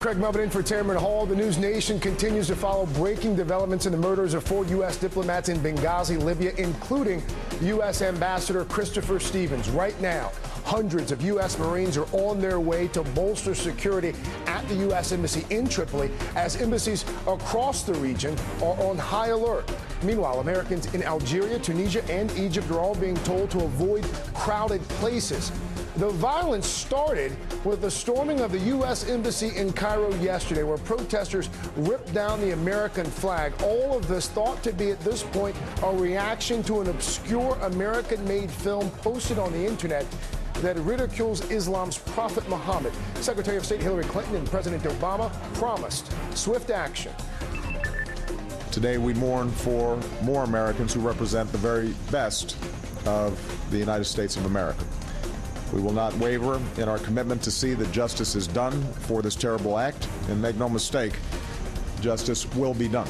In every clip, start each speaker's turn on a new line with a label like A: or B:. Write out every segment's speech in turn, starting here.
A: Craig Melvin in for Tamron Hall. The News Nation continues to follow breaking developments in the murders of 4 U.S. diplomats in Benghazi, Libya, including U.S. Ambassador Christopher Stevens. Right now, hundreds of U.S. Marines are on their way to bolster security at the U.S. Embassy in Tripoli, as embassies across the region are on high alert. Meanwhile, Americans in Algeria, Tunisia, and Egypt are all being told to avoid crowded places. The violence started with the storming of the U.S. Embassy in Cairo yesterday, where protesters ripped down the American flag. All of this thought to be, at this point, a reaction to an obscure American-made film posted on the internet that ridicules Islam's Prophet Muhammad. Secretary of State Hillary Clinton and President Obama promised swift action.
B: Today we mourn for more Americans who represent the very best of the United States of America. We will not waver in our commitment to see that justice is done for this terrible act, and make no mistake, justice will be done.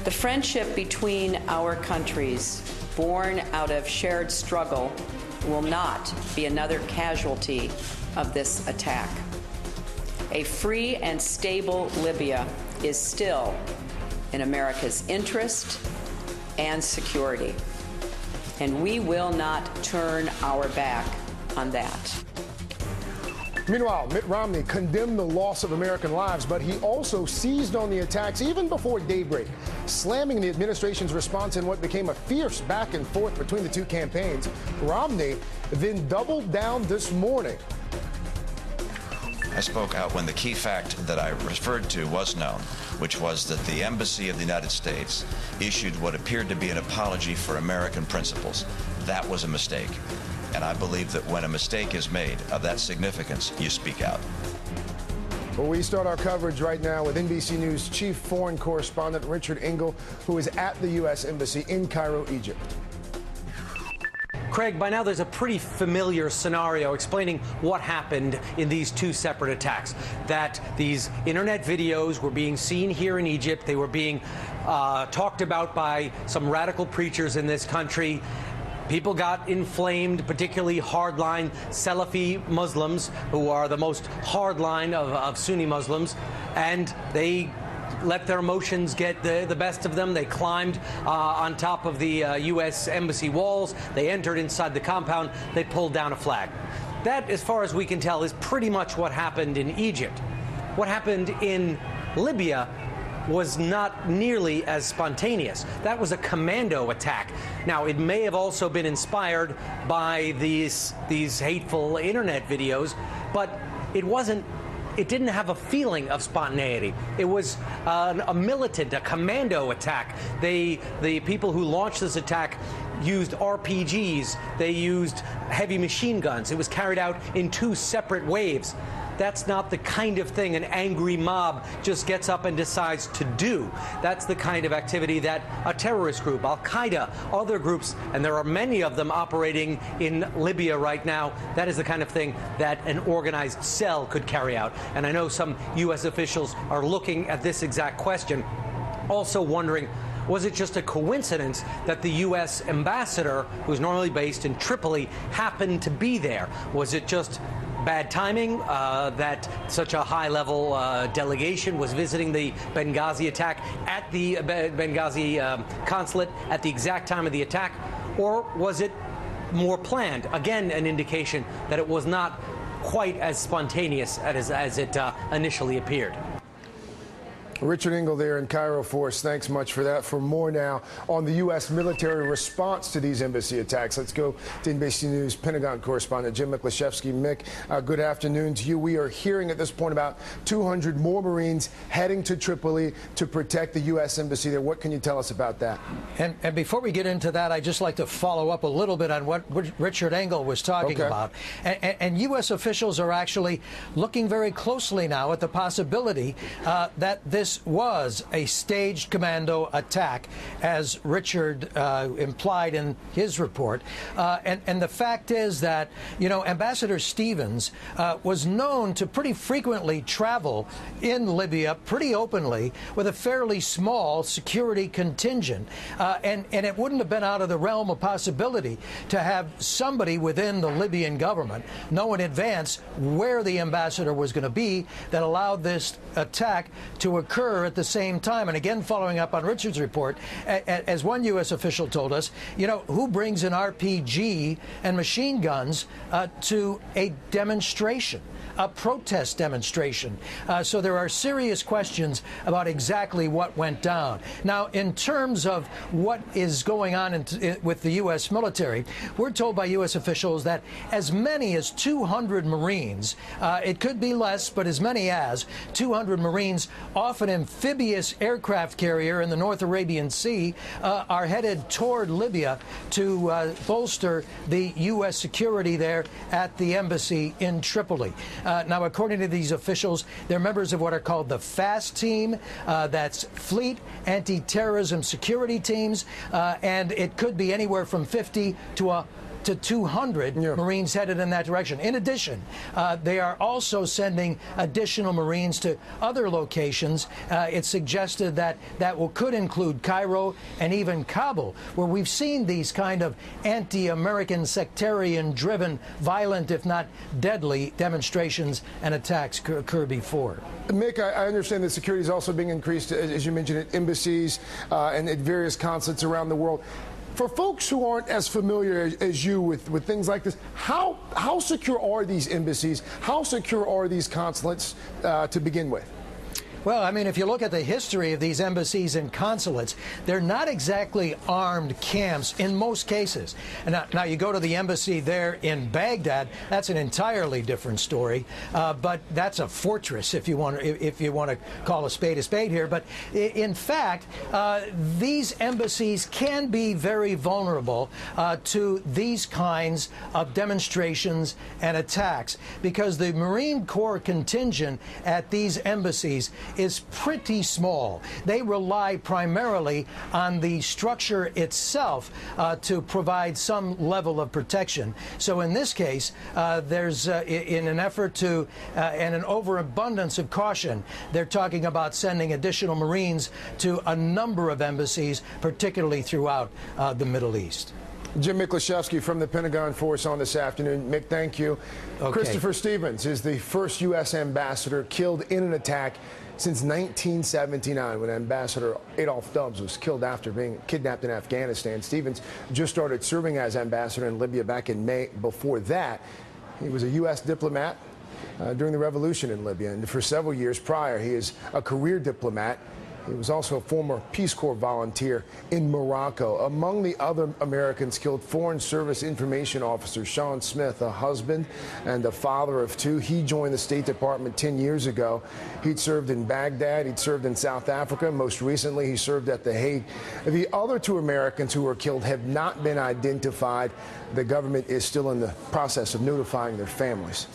C: The friendship between our countries, born out of shared struggle, will not be another casualty of this attack. A free and stable Libya is still in America's interest and security, and we will not turn our back on that.
A: Meanwhile, Mitt Romney condemned the loss of American lives, but he also seized on the attacks even before daybreak, slamming the administration's response in what became a fierce back and forth between the two campaigns. Romney then doubled down this morning.
D: I spoke out when the key fact that I referred to was known, which was that the Embassy of the United States issued what appeared to be an apology for American principles. That was a mistake. And I believe that when a mistake is made of that significance, you speak out.
A: Well, we start our coverage right now with NBC News chief foreign correspondent Richard Engel, who is at the U.S. Embassy in Cairo, Egypt.
E: Craig, by now there's a pretty familiar scenario explaining what happened in these two separate attacks. That these internet videos were being seen here in Egypt. They were being talked about by some radical preachers in this country. People got inflamed, particularly hardline Salafi Muslims, who are the most hardline of Sunni Muslims, and they let their emotions get the best of them. They climbed on top of the U.S. Embassy walls. They entered inside the compound. They pulled down a flag. That, as far as we can tell, is pretty much what happened in Egypt. What happened in Libya was not nearly as spontaneous. That was a commando attack. Now, it may have also been inspired by these hateful internet videos, but it wasn't. It didn't have a feeling of spontaneity. It was a militant, a commando attack. The people who launched this attack used RPGs. They used heavy machine guns. It was carried out in 2 separate waves. That's not the kind of thing an angry mob just gets up and decides to do. That's the kind of activity that a terrorist group, Al-Qaeda, other groups, and there are many of them operating in Libya right now, that is the kind of thing that an organized cell could carry out. And I know some U.S. officials are looking at this exact question, also wondering, was it just a coincidence that the U.S. ambassador, who's normally based in Tripoli, happened to be there? Was it just bad timing that such a high-level delegation was visiting the Benghazi attack at the Benghazi consulate at the exact time of the attack? Or was it more planned? Again, an indication that it was not quite as spontaneous as it initially appeared.
A: Richard Engel there in Cairo for us. Thanks much for that. For more now on the U.S. military response to these embassy attacks, let's go to NBC News Pentagon correspondent Jim Miklaszewski. Mick, good afternoon to you. We are hearing at this point about 200 more Marines heading to Tripoli to protect the U.S. embassy there. What can you tell us about that?
F: And before we get into that, I'd just like to follow up a little bit on what Richard Engel was talking about. And U.S. officials are actually looking very closely now at the possibility that this this was a staged commando attack, as Richard implied in his report. And the fact is that, you know, Ambassador Stevens was known to pretty frequently travel in Libya pretty openly with a fairly small security contingent. And it wouldn't have been out of the realm of possibility to have somebody within the Libyan government know in advance where the ambassador was going to be that allowed this attack to occur at the same time. And again, following up on Richard's report, as one U.S. official told us, you know, who brings an RPG and machine guns to a demonstration, a protest demonstration? So there are serious questions about exactly what went down. Now, in terms of what is going on with the U.S. military, we're told by U.S. officials that as many as 200 Marines, it could be less, but as many as 200 Marines off an amphibious aircraft carrier in the North Arabian Sea are headed toward Libya to bolster the U.S. security there at the embassy in Tripoli. Now, according to these officials, they're members of what are called the FAST team. That's Fleet Anti-Terrorism Security Teams, and it could be anywhere from 50 to 200 Marines headed in that direction. In addition, they are also sending additional Marines to other locations. It's suggested that could include Cairo and even Kabul, where we've seen these kind of anti-American, sectarian-driven, violent, if not deadly, demonstrations and attacks occur before.
A: Mick, I understand that security is also being increased, as you mentioned, at embassies and at various consulates around the world. For folks who aren't as familiar as you with things like this, how secure are these embassies? How secure are these consulates to begin with?
F: Well, I mean, if you look at the history of these embassies and consulates, they're not exactly armed camps in most cases. And now you go to the embassy there in Baghdad, that's an entirely different story. But that's a fortress, if you want to call a spade here. But in fact, these embassies can be very vulnerable to these kinds of demonstrations and attacks, because the Marine Corps contingent at these embassies is pretty small. They rely primarily on the structure itself to provide some level of protection. So in this case, there's in an effort to and an overabundance of caution, they're talking about sending additional Marines to a number of embassies, particularly throughout the Middle East.
A: Jim Miklaszewski from the Pentagon Force on this afternoon. Mick, thank you. Okay. Christopher Stevens is the first U.S. ambassador killed in an attack since 1979, when Ambassador Adolph Dubs was killed after being kidnapped in Afghanistan. Stevens just started serving as ambassador in Libya back in May. Before that, he was a U.S. diplomat during the revolution in Libya, and for several years prior, he is a career diplomat. He was also a former Peace Corps volunteer in Morocco. Among the other Americans killed, Foreign Service Information Officer Sean Smith, a husband and a father of two. He joined the State Department 10 years ago. He'd served in Baghdad. He'd served in South Africa. Most recently, he served at The Hague. The other two Americans who were killed have not been identified. The government is still in the process of notifying their families.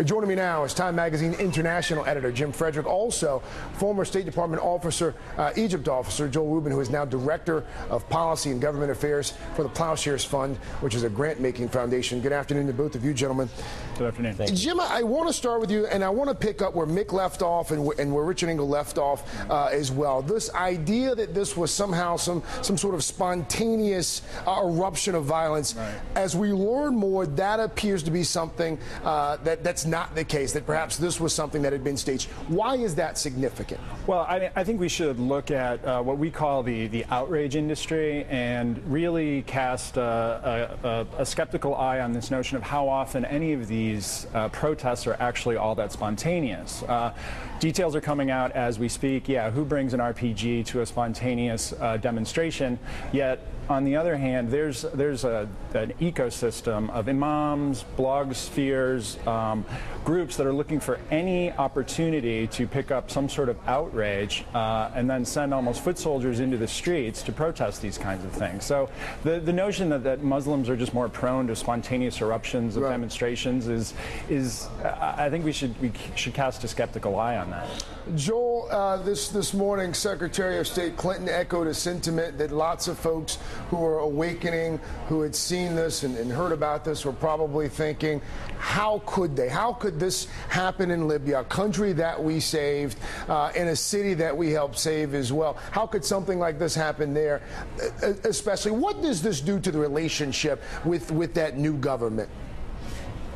A: Joining me now is Time Magazine International Editor Jim Frederick, also former State Department officer, Egypt officer Joel Rubin, who is now Director of Policy and Government Affairs for the Plowshares Fund, which is a grant-making foundation. Good afternoon to both of you, gentlemen.
G: Good afternoon. Thank you.
A: Jim, I want to start with you, and I want to pick up where Mick left off and where Richard Engel left off as well. This idea that this was somehow some sort of spontaneous eruption of violence. Right. As we learn more, that appears to be something that's not the case, that perhaps this was something that had been staged. Why is that significant?
G: Well, I think we should look at what we call the outrage industry and really cast a skeptical eye on this notion of how often any of these protests are actually all that spontaneous. Details are coming out as we speak. Yeah, who brings an RPG to a spontaneous demonstration? Yet on the other hand, there's an ecosystem of imams, blog spheres, groups that are looking for any opportunity to pick up some sort of outrage and then send almost foot soldiers into the streets to protest these kinds of things. So the notion that Muslims are just more prone to spontaneous eruptions of demonstrations is I think we should cast a skeptical eye on that.
A: Joel, this morning, Secretary of State Clinton echoed a sentiment that lots of folks who are awakening, who had seen this and heard about this, were probably thinking, how could they? How could this happen in Libya, a country that we saved, in a city that we helped save as well? How could something like this happen there? Especially, what does this do to the relationship with that new government?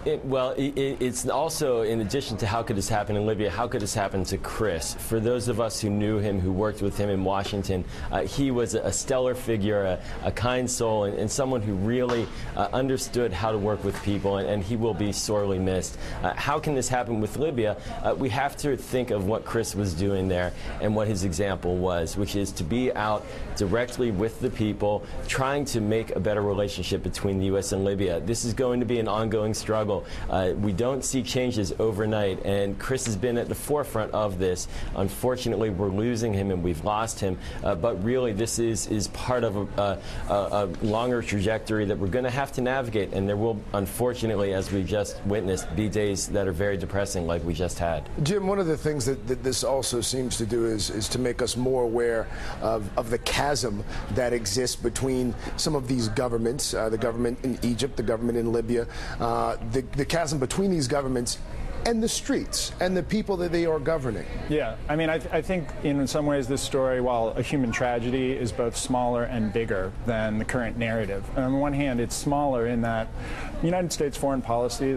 H: It's also, in addition to how could this happen in Libya, how could this happen to Chris? For those of us who knew him, who worked with him in Washington, he was a stellar figure, a kind soul, and someone who really understood how to work with people, and he will be sorely missed. How can this happen with Libya? We have to think of what Chris was doing there and what his example was, which is to be out directly with the people, trying to make a better relationship between the U.S. and Libya. This is going to be an ongoing struggle. We don't see changes overnight, and Chris has been at the forefront of this. Unfortunately, we're losing him and we've lost him, but really this is part of a longer trajectory that we're going to have to navigate, and there will, unfortunately, as we just witnessed, be days that are very depressing like we just had.
A: Jim, one of the things that this also seems to do is to make us more aware of the chasm that exists between some of these governments, the government in Egypt, the government in Libya, the chasm between these governments and the streets and the people that they are governing.
G: Yeah, I mean, I think in some ways this story, while a human tragedy, is both smaller and bigger than the current narrative. And on one hand, it's smaller in that the United States foreign policy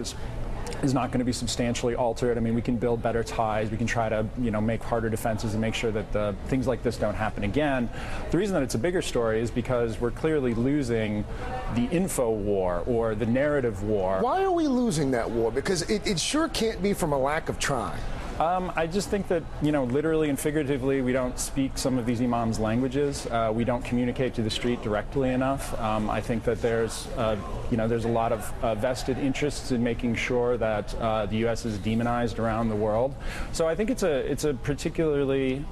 G: is not going to be substantially altered. I mean, we can build better ties. We can try to, make harder defenses and make sure that things like this don't happen again. The reason that it's a bigger story is because we're clearly losing the info war or the narrative war.
A: Why are we losing that war? Because it sure can't be from a lack of trying.
G: I just think that, literally and figuratively, we don't speak some of these imams' languages. We don't communicate to the street directly enough. I think that there's a lot of vested interests in making sure that the U.S. is demonized around the world. So I think it's a particularly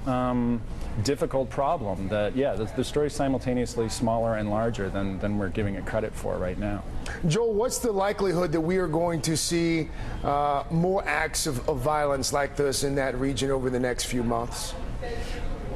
G: difficult problem that, the story's simultaneously smaller and larger than we're giving it credit for right now.
A: Joel, what's the likelihood that we are going to see more acts of violence like this in that region over the next few months?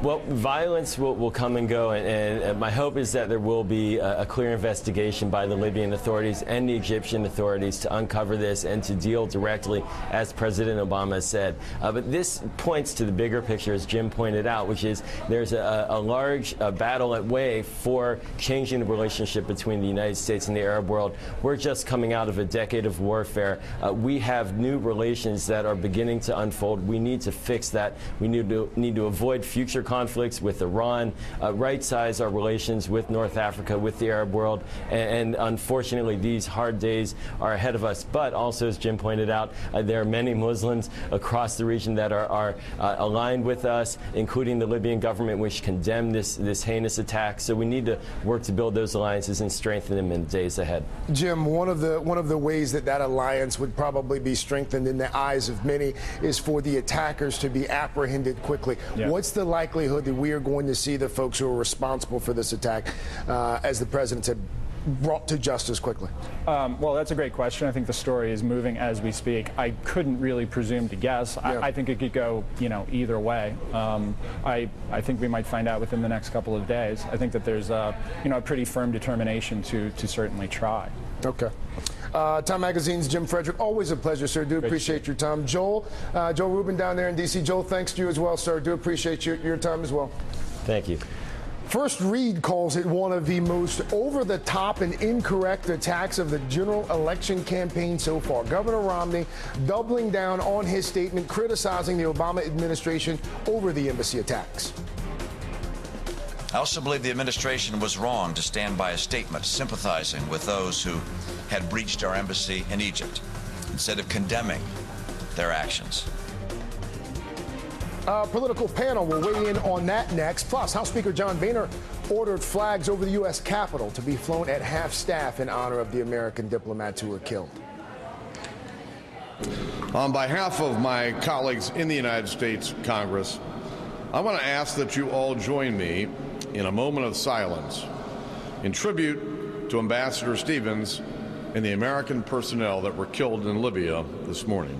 H: Well, violence will come and go, and my hope is that there will be a clear investigation by the Libyan authorities and the Egyptian authorities to uncover this and to deal directly, as President Obama said. But this points to the bigger picture, as Jim pointed out, which is there's a large battle at way for changing the relationship between the United States and the Arab world. We're just coming out of a decade of warfare. We have new relations that are beginning to unfold. We need to fix that. We need to avoid future conflicts with Iran, right-size our relations with North Africa, with the Arab world, and unfortunately these hard days are ahead of us. But also, as Jim pointed out, there are many Muslims across the region that are aligned with us, including the Libyan government, which condemned this heinous attack. So we need to work to build those alliances and strengthen them in the days ahead.
A: Jim, one of the ways that alliance would probably be strengthened in the eyes of many is for the attackers to be apprehended quickly. Yeah. What's the likelihood that we are going to see the folks who are responsible for this attack, as the president said, brought to justice quickly?
G: Well, that's a great question. I think the story is moving as we speak. I couldn't really presume to guess. Yeah. I think it could go, either way. I think we might find out within the next couple of days. I think that there's a pretty firm determination to certainly try.
A: Okay. Time Magazine's Jim Frederick, always a pleasure, sir. Do appreciate your time. Joel Rubin down there in D.C. Joel, thanks to you as well, sir. Do appreciate your time as well.
H: Thank you.
A: First Read calls it one of the most over-the-top and incorrect attacks of the general election campaign so far. Governor Romney doubling down on his statement, criticizing the Obama administration over the embassy attacks.
D: I also believe the administration was wrong to stand by a statement sympathizing with those who had breached our embassy in Egypt, instead of condemning their actions.
A: Our political panel will weigh in on that next. Plus, House Speaker John Boehner ordered flags over the U.S. Capitol to be flown at half-staff in honor of the American diplomats who were killed.
I: On behalf of my colleagues in the United States Congress, I want to ask that you all join me in a moment of silence in tribute to Ambassador Stevens and the American personnel that were killed in Libya this morning.